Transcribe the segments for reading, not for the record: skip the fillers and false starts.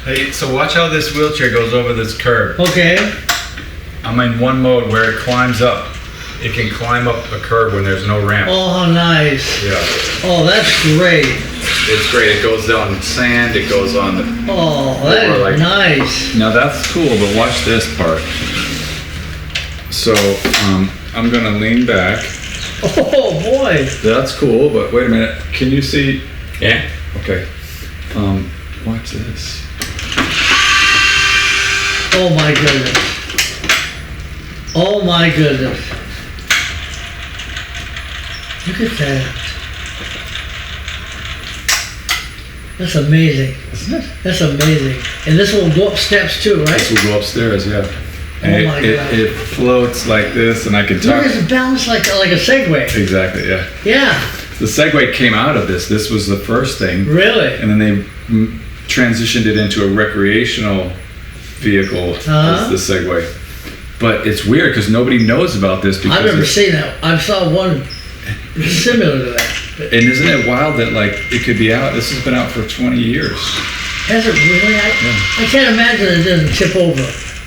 Hey, so watch how this wheelchair goes over this curb. Okay. I'm in one mode where it climbs up. It can climb up a curb when there's no ramp. Oh, how nice. Yeah. Oh, that's great. It's great. It goes down sand. It goes on the. Oh, that's like, nice. Now that's cool, but watch this part. So I'm gonna lean back. Oh boy. That's cool, but wait a minute. Can you see? Yeah. Okay. Watch this. Oh my goodness. Oh my goodness. Look at that. That's amazing. Isn't it? That's amazing. And this will go up steps too, right? This will go upstairs, yeah. Oh And my God. it floats like this, and I can Look talk. at the balance like a Segway. Exactly, yeah. Yeah, The Segway came out of this. This was the first thing, really. and then they transitioned it into a recreational vehicle Uh-huh. as the Segway. But it's weird because nobody knows about this because I've never it's- seen that. I saw one similar to that. But and isn't it wild that like it could be out? This has been out for 20 years. has it really? I can't imagine it doesn't tip over.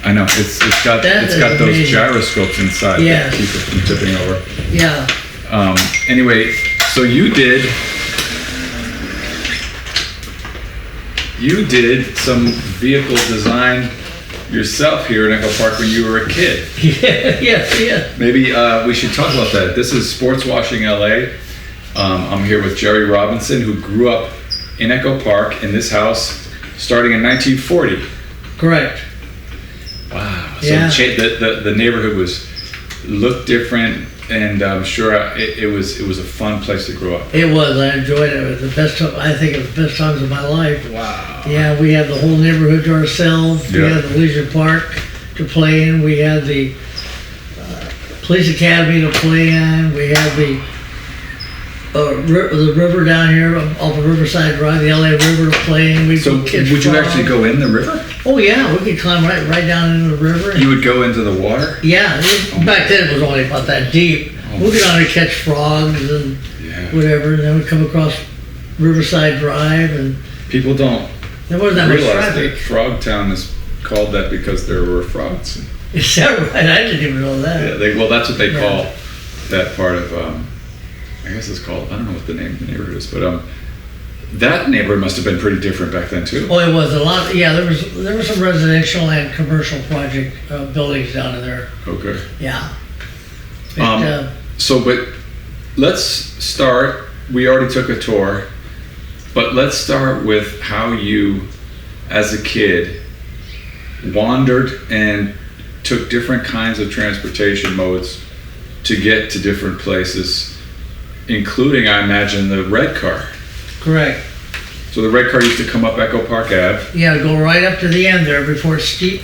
I know it's got That it's is got those amazing. gyroscopes inside Yes. that keep it from tipping over. Yeah. Anyway, so you did some vehicle design yourself here in Echo Park when you were a kid. Yeah. Maybe we should talk about that. This is Sports Washing LA. I'm here with Jerry Robinson, who grew up in Echo Park in this house starting in 1940. Correct. Wow. So Yeah. the neighborhood looked different, and I'm sure it was a fun place to grow up. It was. I enjoyed it. It was the best time. I think it was the best times of my life. Wow. Yeah, we had the whole neighborhood to ourselves. We Yeah. had the leisure park to play in. We had the police academy to play in. We had the river down here off of Riverside Drive, the LA River to play in. So We'd catch would you frogs. actually go in the river? Oh yeah, we could climb right down into the river. You would go into the water? Yeah, back then it was only about that deep. We'd get on and catch frogs and Yeah. whatever, and then we'd come across Riverside Drive, and People don't there wasn't that much realize traffic. that Frogtown is called that because there were frogs. Is that right? I didn't even know that. Yeah, well, that's what they Yeah. call that part of. I guess it's called. I don't know what the name of the neighborhood is, but that neighborhood must have been pretty different back then too. Oh, it was a lot. Yeah, there was some residential and commercial project buildings down in there. Okay. Yeah. But, But let's start. We already took a tour, but let's start with how you, as a kid, wandered and took different kinds of transportation modes to get to different places, including, I imagine, the red car. correct. So the red car used to come up Echo Park Ave. Yeah, go right up to the end there before it's steep,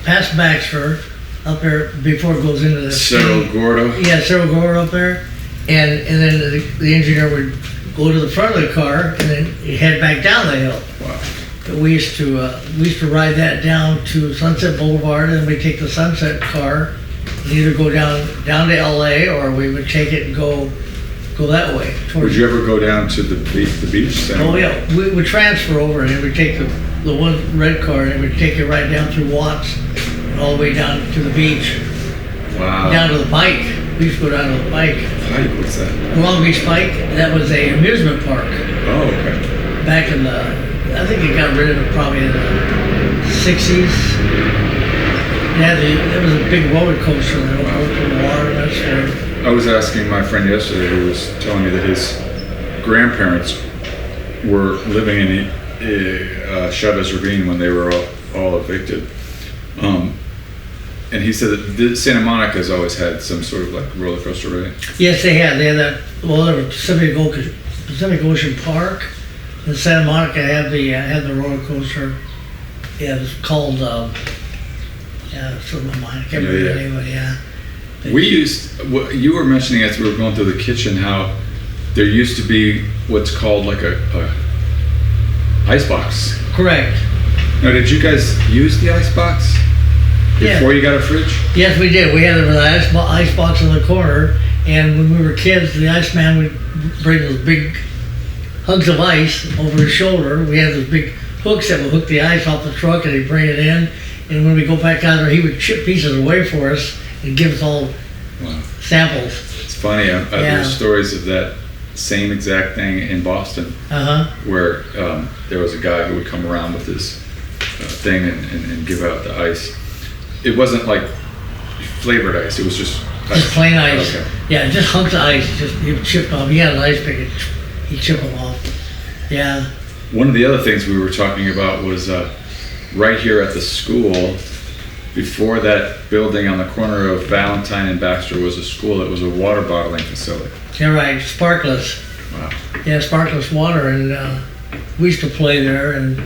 past Baxter, up there before it goes into the Cerro Gordo. Yeah, Cerro Gordo up there, and then the engineer would go to the front of the car and then head back down the hill. Wow. We used to ride that down to Sunset Boulevard, and then we take the Sunset car and either go down to LA, or we would take it and go that way. Would you ever go down to the beach? Santa Oh Monica? yeah, we would transfer over, and then we'd take the one red car, and we'd take it right down through Watts, and all the way down to the beach, Wow. down to the Pike. We used to go down to the Pike. Pike, what's that? Long Beach Pike, that was a amusement park Oh, okay. back in I think they got rid of it probably in the 60s. There was a big roller coaster that went over to the water, that's where, I was asking my friend yesterday who was telling me that his grandparents were living in Chavez Ravine when they were all evicted. And he said that Santa Monica has always had some sort of like roller coaster, right? yes, they had that, well, there was Pacific Ocean Park, and Santa Monica had the roller coaster. Yeah, it was called, yeah, it's in my mind, I can't remember the name of it, yeah. You were mentioning as we were going through the kitchen how there used to be what's called like a ice box. Correct. Now, did you guys use the ice box before you got a fridge? Yes, we did. We had the ice box in the corner, and when we were kids, the iceman would bring those big hugs of ice over his shoulder. We had those big hooks that would hook the ice off the truck, and he'd bring it in. And when we go back out there, he would chip pieces away for us and give us all Wow. samples. It's funny. Yeah. There's stories of that same exact thing in Boston, where there was a guy who would come around with his thing and give out the ice. It wasn't like flavored ice. It was just ice. Just plain ice. Okay. Yeah, just hunks of ice. Just he would chip off. He had an ice pick. He'd chip them off. Yeah. One of the other things we were talking about was right here at the school. Before that building on the corner of Valentine and Baxter was a school. It was a water bottling facility. Yeah, right. Sparkless. Wow. Yeah, Sparkless water, and we used to play there, and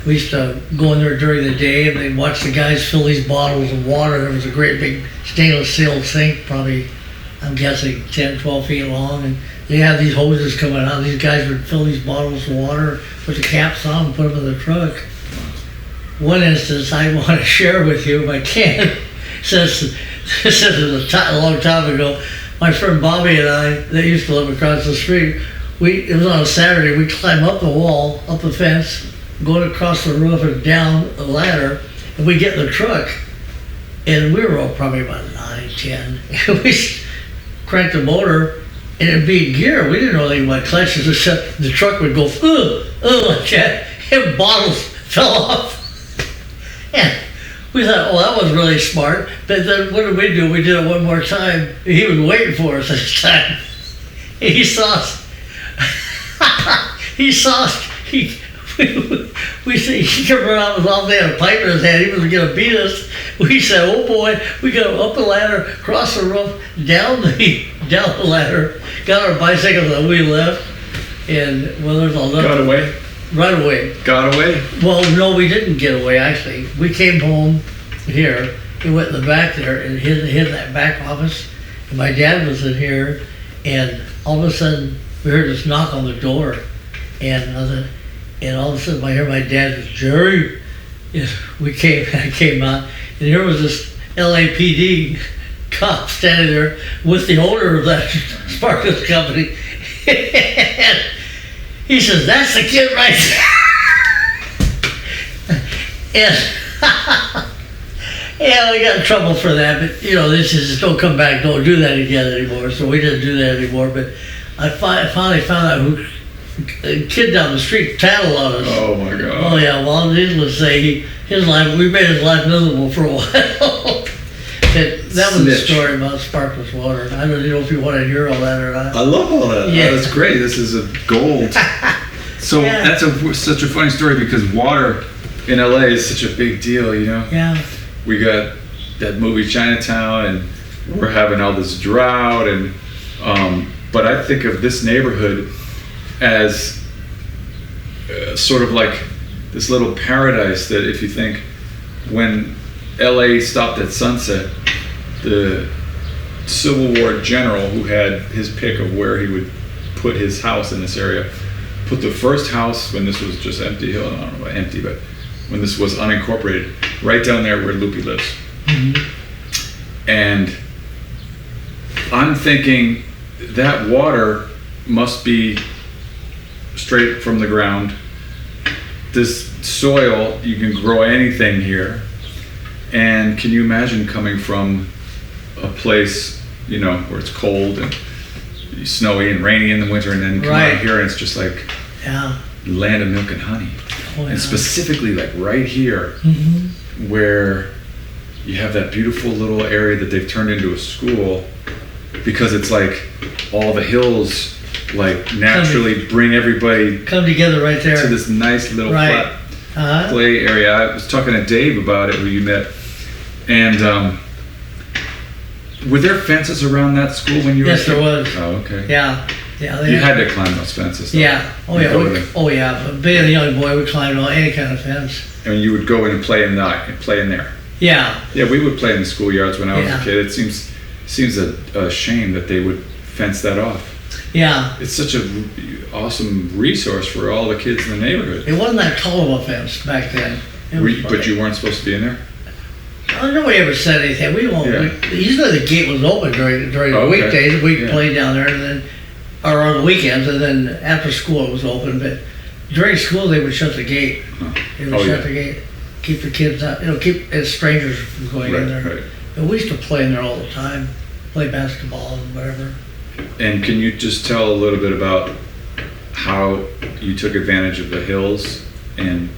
we used to go in there during the day, and they'd watch the guys fill these bottles of water. There was a great big stainless steel sink, probably, I'm guessing, 10, 12 feet long, and they had these hoses coming out. These guys would fill these bottles of water, put the caps on, and put them in the truck. One instance I want to share with you, if I can, says this is a long time ago. My friend Bobby and I, that used to live across the street, it was on a Saturday, we climbed up the wall, up the fence, going across the roof and down a ladder, and we get in the truck, and we were all probably about 9, 10, and we cranked the motor, and it'd be in gear. We didn't know anything about clutches, except the truck would go, like that, and bottles fell off. And we thought, oh, that was really smart. But then what did we do? We did it one more time. He was waiting for us this time. He saw us. He saw us. We said, he came around with all day, had a pipe in his hand. He was going to beat us. We said, oh boy, we got up the ladder, across the roof, down the ladder, got our bicycles, and we left. And well, there's a lot. Got away? Right away. Got away? Well, no, we didn't get away, actually. We came home here, and went in the back there and hid in that back office. And my dad was in here, and all of a sudden, we heard this knock on the door. And all of a sudden, I hear my dad says, Jerry. And I came out, and here was this LAPD cop standing there with the owner of that Sparkless company. And he says, that's the kid right there. And we got in trouble for that, but this is just don't come back, don't do that again anymore. So we didn't do that anymore, but I finally found out who a kid down the street tattled on us. Oh my God. Oh yeah, well, needless to say, we made his life miserable for a while. That was the story about Sparkless water. I don't know if you want to hear all that or not. I love all that. Yeah. Oh, that's great. This is a gold. So Yeah. that's such a funny story because water in LA is such a big deal, Yeah. We got that movie Chinatown, and we're having all this drought, and but I think of this neighborhood as sort of like this little paradise that if you think when LA stopped at sunset, the Civil War general who had his pick of where he would put his house in this area, put the first house when this was just empty, I don't know about empty, but when this was unincorporated, right down there where Loopy lives. Mm-hmm. And I'm thinking that water must be straight from the ground. This soil, you can grow anything here. And can you imagine coming from a place, where it's cold and snowy and rainy in the winter, and then come out here and it's just like land of milk and honey. Oh, yeah. And specifically like right here, where you have that beautiful little area that they've turned into a school, because it's like all the hills like naturally bring everybody come together right there to this nice little flat play area. I was talking to Dave about it, who you met, and were there fences around that school when you were? Yes, there was. Oh, okay. Yeah. You had to climb those fences, though. Yeah. Oh yeah. But being a young boy, we climbed on any kind of fence. I mean, you would go in and play in there. Yeah. Yeah, we would play in the schoolyards when I was a kid. It seems a shame that they would fence that off. Yeah. It's such a awesome resource for all the kids in the neighborhood. It wasn't that tall of a fence back then. But you weren't supposed to be in there? Nobody ever said anything. Usually the gate was open during the weekdays. We played down there, and then, or on the weekends, and then after school it was open. But during school they would shut the gate. Huh. They would Oh, shut yeah. the gate, keep the kids out, keep strangers from going in there. Right. And we used to play in there all the time, play basketball and whatever. And can you just tell a little bit about how you took advantage of the hills and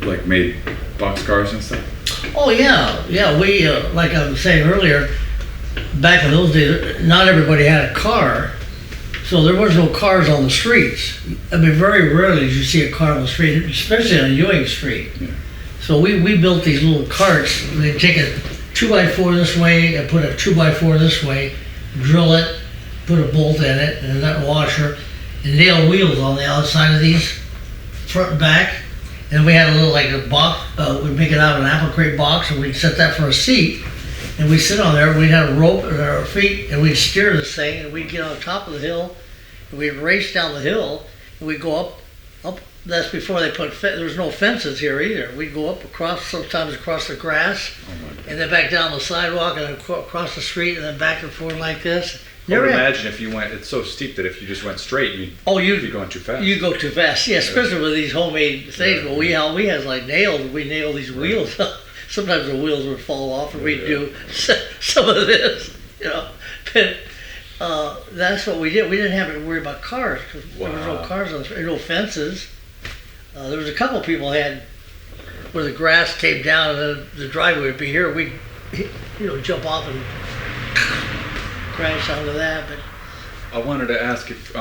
like made boxcars and stuff? Oh yeah. We like I was saying earlier, back in those days, not everybody had a car, so there was no cars on the streets. I mean, very rarely did you see a car on the street, especially on Ewing Street. Yeah. So we built these little carts. They take a 2x4 this way and put a 2x4 this way, drill it, put a bolt in it and a nut washer, and nail wheels on the outside of these, front and back. And we had a little like a box. We'd make it out of an apple crate box, and we'd set that for a seat. And we'd sit on there. We'd have a rope at our feet, and we'd steer this thing. And we'd get on top of the hill, and we'd race down the hill, and we'd go up. That's before they put. There was no fences here either. We'd go up across, sometimes across the grass, and then back down the sidewalk, and then across the street, and then back and forth like this. I would imagine if you went, it's so steep that if you just went straight, you'd be going too fast. You go too fast, yeah, especially with these homemade things. But we had like nails. We nailed these wheels up. Sometimes the wheels would fall off, and we'd do some of this, But that's what we did. We didn't have to worry about cars because there was no cars on the street, no fences. There was a couple people had where the grass came down and then the driveway would be here. We'd jump off and crash onto that. But I wanted to ask if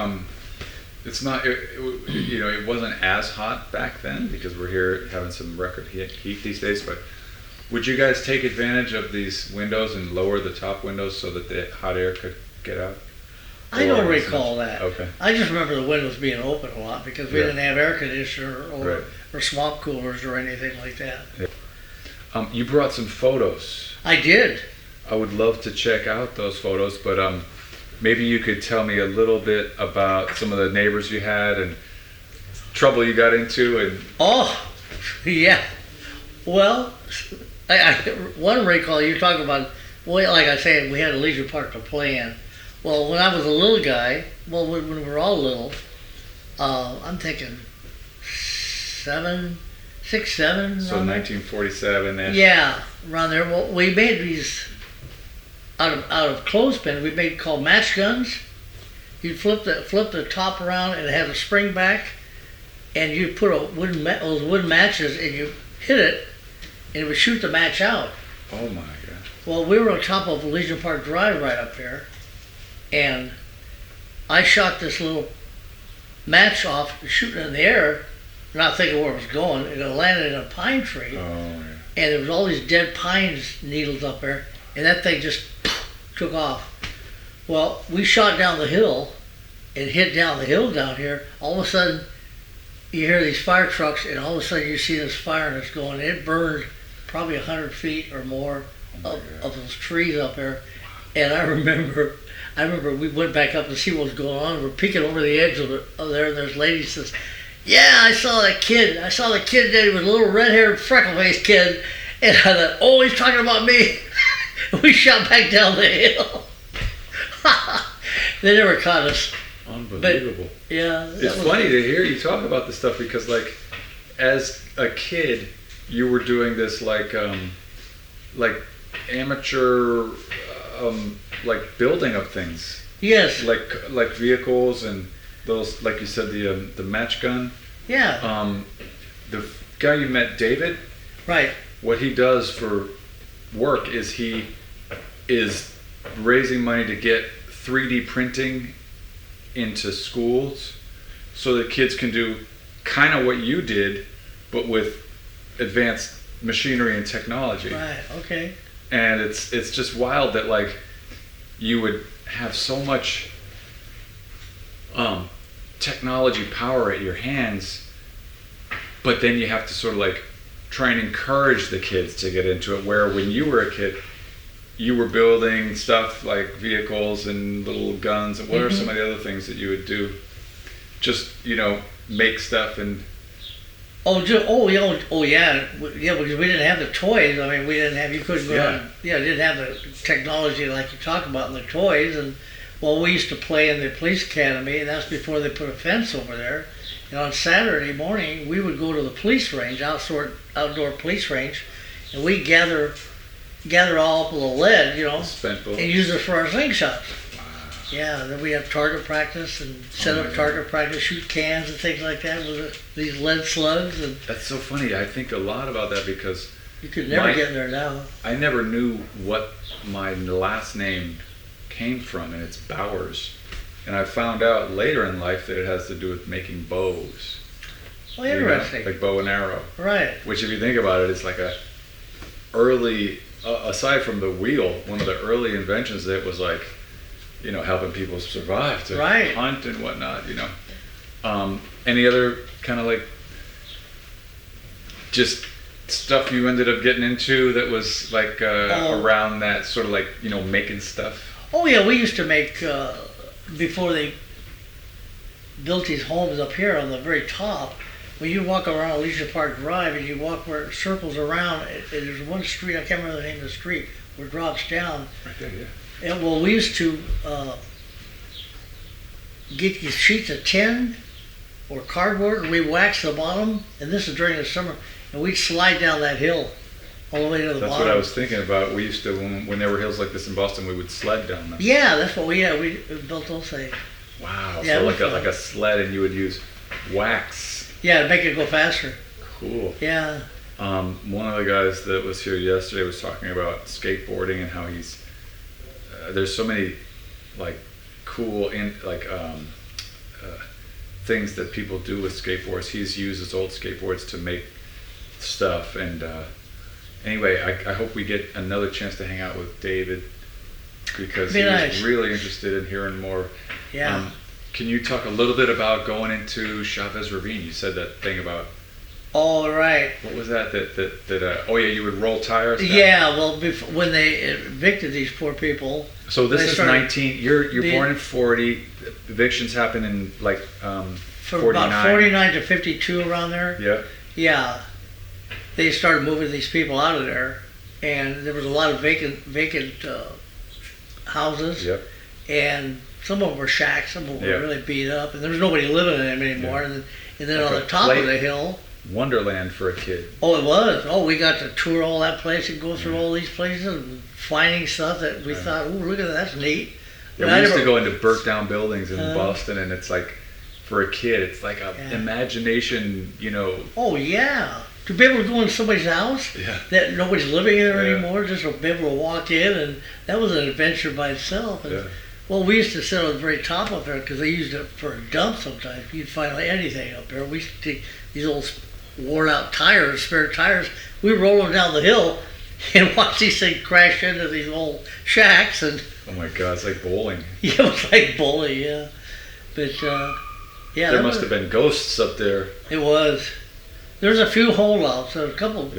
it's not, it wasn't as hot back then because we're here having some record heat these days, but would you guys take advantage of these windows and lower the top windows so that the hot air could get out? I don't recall that. Okay. I just remember the windows being open a lot because we Yeah. didn't have air conditioner Right. or swamp coolers or anything like that. You brought some photos. I did. I would love to check out those photos, but maybe you could tell me a little bit about some of the neighbors you had and trouble you got into. And Oh, yeah. Well, one recall you're talking about. Well, like I said, we had a leisure park to play in. Well, when I was a little guy, when we were all little, I'm thinking 6, 7. so 1947-ish. Yeah, around there. Well, we made these out of clothespins. We made called match guns. You'd flip the top around and it had a spring back, and you'd put those wooden matches and you hit it, and it would shoot the match out. Oh my God. Well, we were on top of Legion Park Drive right up here, and I shot this little match off, shooting it in the air, not thinking where it was going. It landed in a pine tree, Oh yeah. and there was all these dead pines needles up there, and that thing just took off. Well, we shot down the hill and hit down the hill down here. All of a sudden, you hear these fire trucks, and all of a sudden you see this fire that's going. It burned probably 100 feet or more of those trees up there. And I remember we went back up to see what was going on. We're peeking over the edge of there, and there's a lady says, "Yeah, I saw that kid. I saw the kid that he was a little red-haired, freckle-faced kid." And I thought, "Oh, he's talking about me." We shot back down the hill. They never caught us. Unbelievable. Yeah. It's funny to hear you talk about this stuff because, like, as a kid, you were doing this like amateur, like building of things, Yes. like vehicles and those, like you said, the match gun. Yeah. The guy you met, David. Right. What he does for work is he is raising money to get 3D printing into schools so that kids can do kind of what you did but with advanced machinery and technology. Right. Okay. And it's just wild that like you would have so much technology power at your hands, but then you have to sort of like try and encourage the kids to get into it, where when you were a kid you were building stuff like vehicles and little guns. And what are some of the other things that you would do? Just, make stuff and... Yeah, because we didn't have the toys. I mean, we didn't have, you couldn't go on, didn't have the technology like you talk about in the toys. And Well, we used to play in the police academy, and that's before they put a fence over there. And on Saturday morning, we would go to the police range, outdoor police range, and we gather all up with the lead, Spent bullets. and use it for our slingshots. Yeah, then we have target practice and set up target practice, shoot cans and things like that with these lead slugs, and That's so funny. I think a lot about that because you could never get in there now. I never knew what my last name came from, and it's Bowers. And I found out later in life that it has to do with making bows. Oh, interesting. Like bow and arrow. Right. Which, if you think about it, it's like a early, aside from the wheel, one of the early inventions that was like, helping people survive to hunt and whatnot, Any other kind of like just stuff you ended up getting into that was like around that sort of like, making stuff? Oh, yeah, we used to make, before they built these homes up here on the very top, when you walk around Alicia Park Drive and you walk where it circles around, there's one street, I can't remember the name of the street, where it drops down. Right there, yeah. And, well, we used to get these sheets of tin or cardboard, and we wax the bottom, and this is during the summer, and we'd slide down that hill all the way to the bottom. That's what I was thinking about. We used to, when there were hills like this in Boston, we would sled down them. Yeah, that's what we built those things. Wow, Yeah, so like a sled, and you would use wax. Yeah, to make it go faster. Cool. Yeah. One of the guys that was here yesterday was talking about skateboarding and how he's there's so many like cool things that people do with skateboards. He's used his old skateboards to make stuff, and anyway, I hope we get another chance to hang out with David because he was really interested in hearing more. Yeah. Can you talk a little bit about going into Chavez Ravine? You said that thing about. All right. What was that? Oh yeah, you would roll tires. Yeah. Well, when they evicted these poor people. So this is 19. You're born in 40. Evictions happen in like 49. About 49 to 52 around there. Yeah. Yeah. They started moving these people out of there, and there was a lot of vacant houses. Yep. And some of them were shacks. Some of them were really beat up, and there was nobody living in them anymore. Yeah. And then like on the top of the hill. Wonderland for a kid. Oh, it was. Oh, we got to tour all that place and go through all these places and finding stuff that we thought, oh, look at that, that's neat. Yeah, we used to go into burnt down buildings in Boston, and it's like, for a kid, it's like an imagination, Oh, yeah. To be able to go in somebody's house that nobody's living in there anymore, just to be able to walk in, and that was an adventure by itself. And, well, we used to sit on the very top up there because they used it for a dump sometimes. You'd find anything up there. We used to take these old worn out tires, spare tires. We roll them down the hill and watch these things crash into these old shacks. And oh my God, it's like bowling. Yeah, it was like bowling, yeah. But yeah, there must have been ghosts up there. It was. There's a few holdouts. A couple of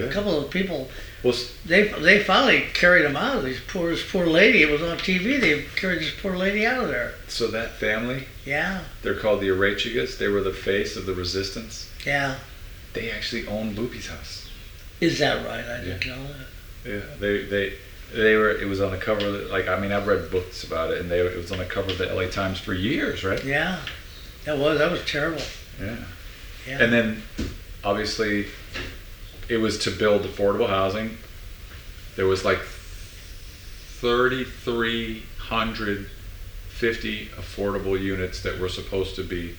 people. Well, they finally carried them out. This poor lady. It was on TV. They carried this poor lady out of there. So that family. Yeah. They're called the Arechigas. They were the face of the resistance. Yeah. They actually owned Loopy's house. Is that right? I didn't know that. Yeah, they were. It was on the cover of the, I've read books about it, and it was on the cover of the LA Times for years, right? Yeah, that was terrible. Yeah. Yeah. And then, obviously, it was to build affordable housing. There was like 3,350 affordable units that were supposed to be.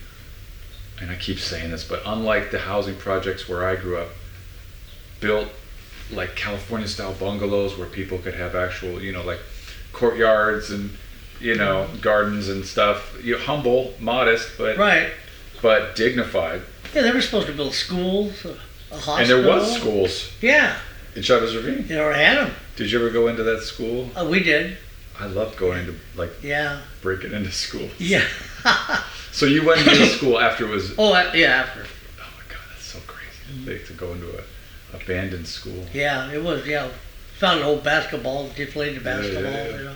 And I keep saying this, but unlike the housing projects where I grew up, built like California style bungalows where people could have actual, like courtyards and, gardens and stuff. Humble, modest, but but dignified. Yeah, they were supposed to build schools, a hospital. And there was schools. Yeah. In Chavez Ravine. You never had them. Did you ever go into that school? We did. I loved going into breaking into schools. Yeah. So you went into school after it was. Oh yeah, after. Oh my God, that's so crazy. To go into a abandoned school. Yeah, it was. Yeah, found an old basketball, deflated basketball.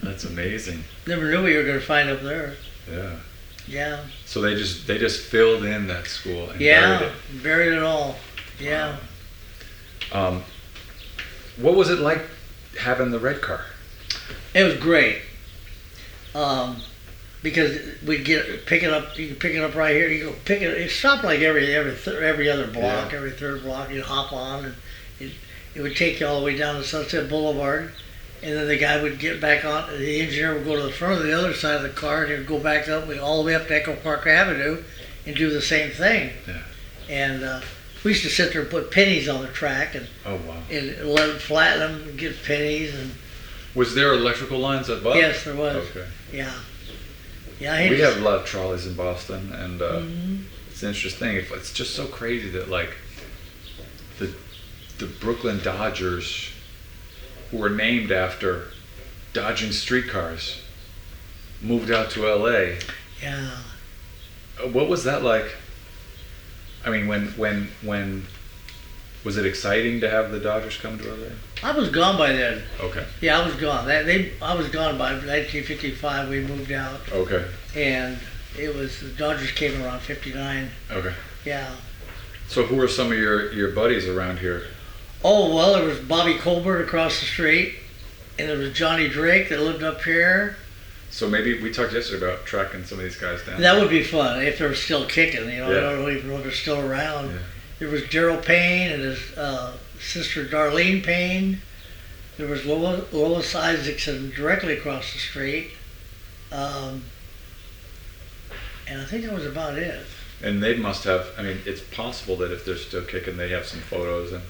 That's amazing. Never knew we were going to find up there. Yeah. Yeah. So they just filled in that school and buried it all. Yeah. What was it like having the red car? It was great. because we'd pick it up. You can pick it up right here. You go pick it. It stopped like every other block, every third block. You hop on, and it would take you all the way down to Sunset Boulevard, and then the guy would get back on. The engineer would go to the front of the other side of the car, and he would go back up all the way up to Echo Park Avenue, and do the same thing. Yeah. And we used to sit there and put pennies on the track, and Oh wow. and let them flatten them and get pennies. And Was there electrical lines above? yes, there was. Okay. Yeah. Yeah. I hate We to- have a lot of trolleys in Boston, and Mhm. it's an interesting thing. It's just so crazy that like the Brooklyn Dodgers, who were named after dodging streetcars, moved out to L.A. Yeah. What was that like? I mean, when was it exciting to have the Dodgers come to LA? I was gone by then. Okay. Yeah, I was gone. I was gone by 1955. We moved out, Okay. and it was the Dodgers came around '59. Okay. Yeah. So who are some of your buddies around here? Oh well, there was Bobby Colbert across the street, and there was Johnny Drake that lived up here. So maybe we talked yesterday about tracking some of these guys down. That would be fun if they're still kicking. You know, Yeah. I don't even know if they're still around. Yeah. There was Gerald Payne and his sister Darlene Payne. There was Lois Isaacson directly across the street. And I think that was about it. And they must have. I mean, it's possible that if they're still kicking, they have some photos and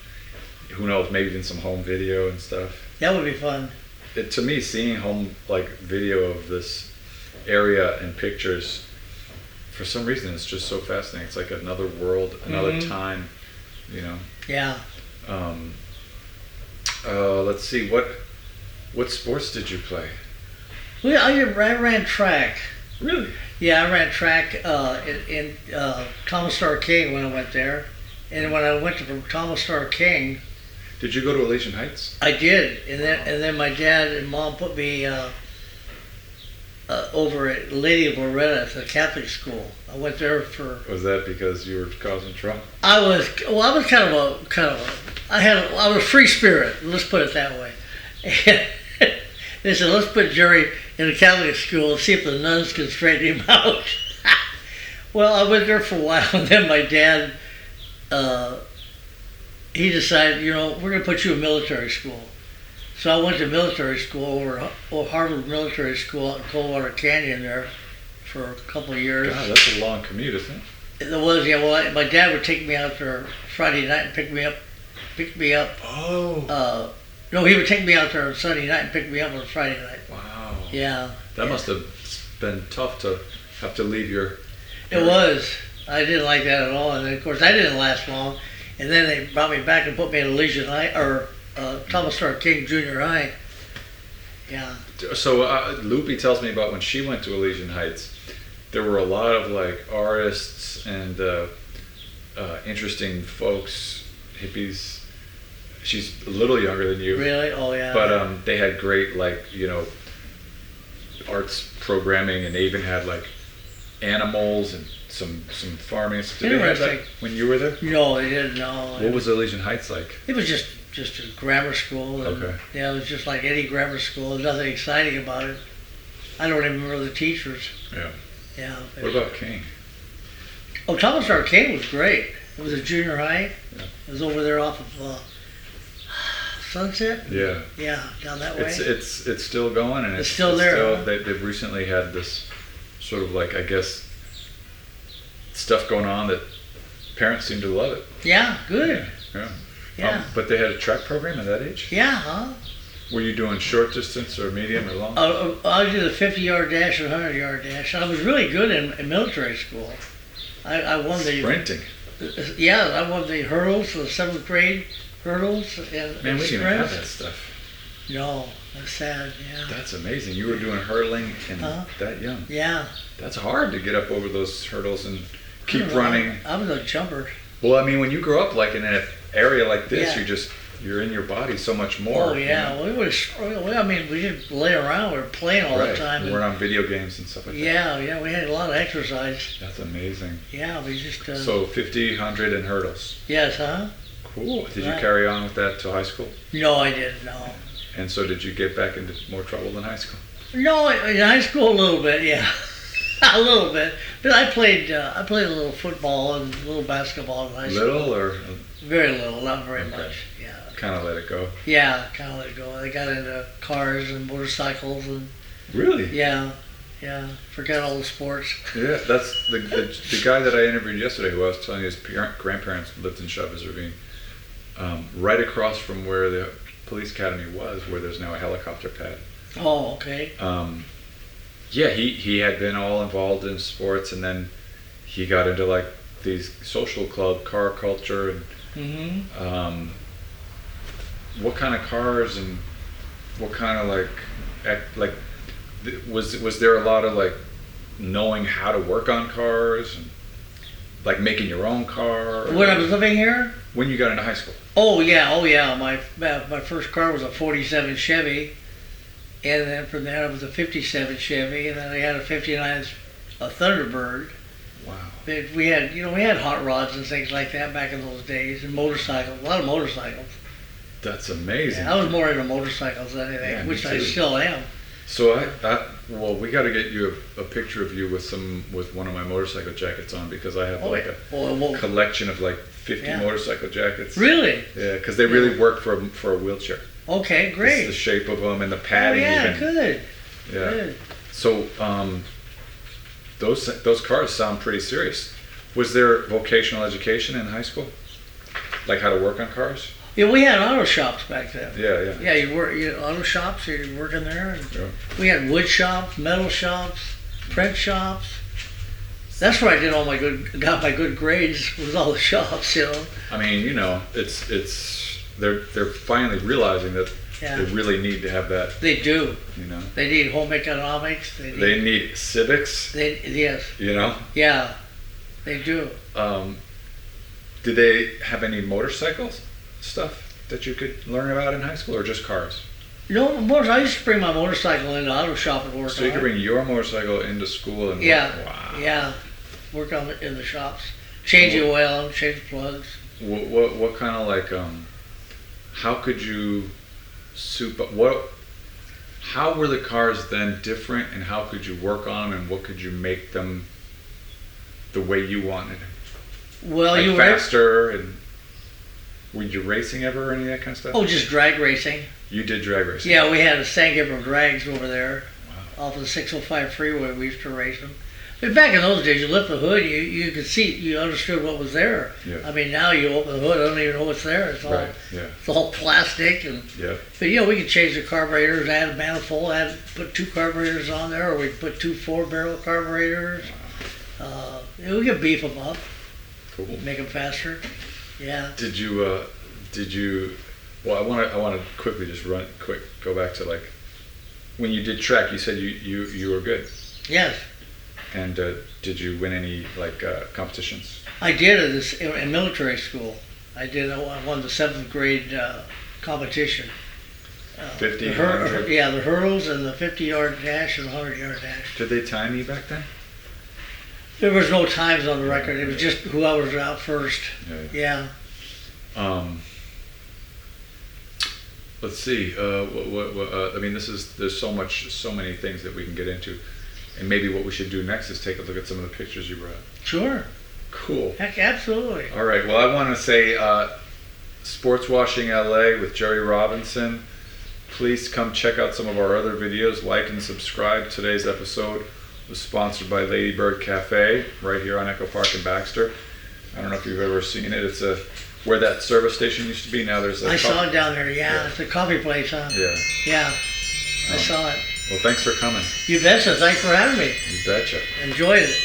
who knows, maybe even some home video and stuff. That would be fun. To me, seeing home video of this area and pictures, for some reason, it's just so fascinating. It's like another world, another Mhm. time, you know. Yeah. Let's see, what sports did you play? Well, I ran track. Really? Yeah, I ran track in Thomas Starr King when I went there. And when I went to Thomas Starr King, Did you go to Elysian Heights? I did, and then my dad and mom put me over at Lady of Loretta, at the Catholic school. I went there for. Was that because you were causing trouble? I was kind of I was a free spirit. Let's put it that way. And they said, let's put Jerry in a Catholic school and see if the nuns can straighten him out. Well, I went there for a while, and then my dad. He decided, we're going to put you in military school. So I went to military school over Harvard Military School out in Coldwater Canyon there for a couple of years. God, that's a long commute, isn't it? It was, yeah. Well, my dad would take me out there Friday night and pick me up. Oh. No, he would take me out there on Sunday night and pick me up on Friday night. Wow. Yeah. That must have been tough to have to leave your... It was. I didn't like that at all. And then, of course, I didn't last long. And then they brought me back and put me in Elysian High, or Thomas Starr King Junior High. Yeah. So Loopy tells me about when she went to Elysian Heights, there were a lot of artists and interesting folks, hippies. She's a little younger than you. Really? Oh, yeah. But they had great arts programming, and they even had animals and some farming. Did they have that Interesting. when you were there? No, they didn't know. What was Elysian Heights like? It was just a grammar school. And, Okay. Yeah, it was just like any grammar school. There's nothing exciting about it. I don't even remember the teachers. Yeah. Yeah. What about King? Oh, Thomas Starr King was great. It was a junior high. Yeah. It was over there off of Sunset. Yeah. Yeah, down that way. It's still going, and It's still there, huh? They've recently had this sort of I guess stuff going on that parents seem to love it. Yeah, good. Yeah. Yeah. But they had a track program at that age? Yeah, huh? Were you doing short distance or medium or long? I did a 50-yard dash and 100-yard dash. I was really good in military school. I won the Sprinting. Yeah, I won the hurdles for the 7th grade hurdles and Man, we didn't even have sprints. that stuff. No, that's sad. Yeah. That's amazing. You were doing hurling and Uh-huh. that young. Yeah. That's hard to get up over those hurdles and I keep don't know. running. I was a jumper. Well, I mean, when you grow up in an area like this, Yeah. you're in your body so much more. Oh yeah, you know? we didn't lay around. We were playing all Right. the time. We weren't on video games and stuff like that. Yeah, we had a lot of exercise. That's amazing. Yeah, we just. So 50, 100, and hurdles. Yes, huh? Cool. Did you Right. carry on with that till high school? No, I didn't. No. And so did you get back into more trouble than high school? No, in high school a little bit, yeah, a little bit. But I played a little football and a little basketball in high school. Little or Very little, not very Okay. much. Yeah, kind of let it go? yeah, kind of let it go. I got into cars and motorcycles and Really? yeah, forgot all the sports. Yeah, that's the guy that I interviewed yesterday who I was telling you his grandparents lived in Chavez Ravine. Right across from where the police academy was, where there's now a helicopter pad. Oh, okay. Yeah, he had been all involved in sports, and then he got into like these social club, car culture, and Mm-hmm. what kind of cars and what kind of was there a lot of like knowing how to work on cars and like making your own car? When I was living here. When you got into high school? Oh yeah. My first car was a '47 Chevy, and then from there it was a '57 Chevy, and then I had a '59 Thunderbird. Wow. But we had hot rods and things like that back in those days, and motorcycles, a lot of motorcycles. That's amazing. Yeah, I was more into motorcycles than anything, Yeah, me which I too. still am. So well, we got to get you a picture of you with one of my motorcycle jackets on, because I have like a Well, collection of like 50 Yeah. motorcycle jackets. really? Yeah, because they really work for a wheelchair. Okay, It's the great. shape of them and the Oh, padding yeah, even. good. Yeah. Good. So those cars sound pretty serious. Was there vocational education in high school, like how to work on cars? Yeah, we had auto shops back then. Yeah. Yeah, auto shops. You work in there. And Yeah. we had wood shops, metal shops, print shops. That's where I did got my good grades, was all the shops, I mean, they're finally realizing that Yeah, they really need to have that. they do. You know, They need home economics. they need civics. Yes, You know. yeah, they do. Did they have any motorcycles stuff that you could learn about in high school, or just cars? I used to bring my motorcycle into auto shop and work So you on could it. bring your motorcycle into school and Yeah, wow. yeah, work on it in the shops. Change the oil, change the plugs. What kind of like how could you how were the cars then different, and how could you work on them, and what could you make them the way you wanted? Well, Like you were faster, and were you racing ever or any of that kind of stuff? just drag racing. You did drag racing. Yeah, we had a San Gabriel drags over there. Wow. Off of the 605 freeway, we used to race them. But back in those days, you lift the hood, you could see, you understood what was there. Yeah. I mean, now you open the hood, I don't even know what's there. It's all, Right. Yeah. it's all plastic. And Yeah. but we could change the carburetors, add a manifold, put two carburetors on there, or we could put two 4-barrel carburetors. We could beef them up, Cool. make them faster. Yeah. Did you? Well, I want to quickly just go back to like when you did track. You said you were good, Yes, and did you win any like competitions? I did at this in military school. I won the 7th grade competition. 50, the 100? Yeah, the hurdles and the 50-yard dash and the 100-yard dash. Did they time you back then? There was no times on the record. It was just whoever was out first. Yeah. Let's see. I mean, there's so many things that we can get into, and maybe what we should do next is take a look at some of the pictures you brought. Sure. Cool. Heck, absolutely. All right. Well, I want to say Sports Washing LA with Jerry Robinson. Please come check out some of our other videos. Like and subscribe. Today's episode was sponsored by Ladybird Cafe right here on Echo Park in Baxter. I don't know if you've ever seen it. It's where that service station used to be. Now there's a I saw it down there. Yeah, it's a coffee place, huh? Yeah. Yeah. I saw it. Well, thanks for coming. You betcha. Thanks for having me. You betcha. Enjoyed it.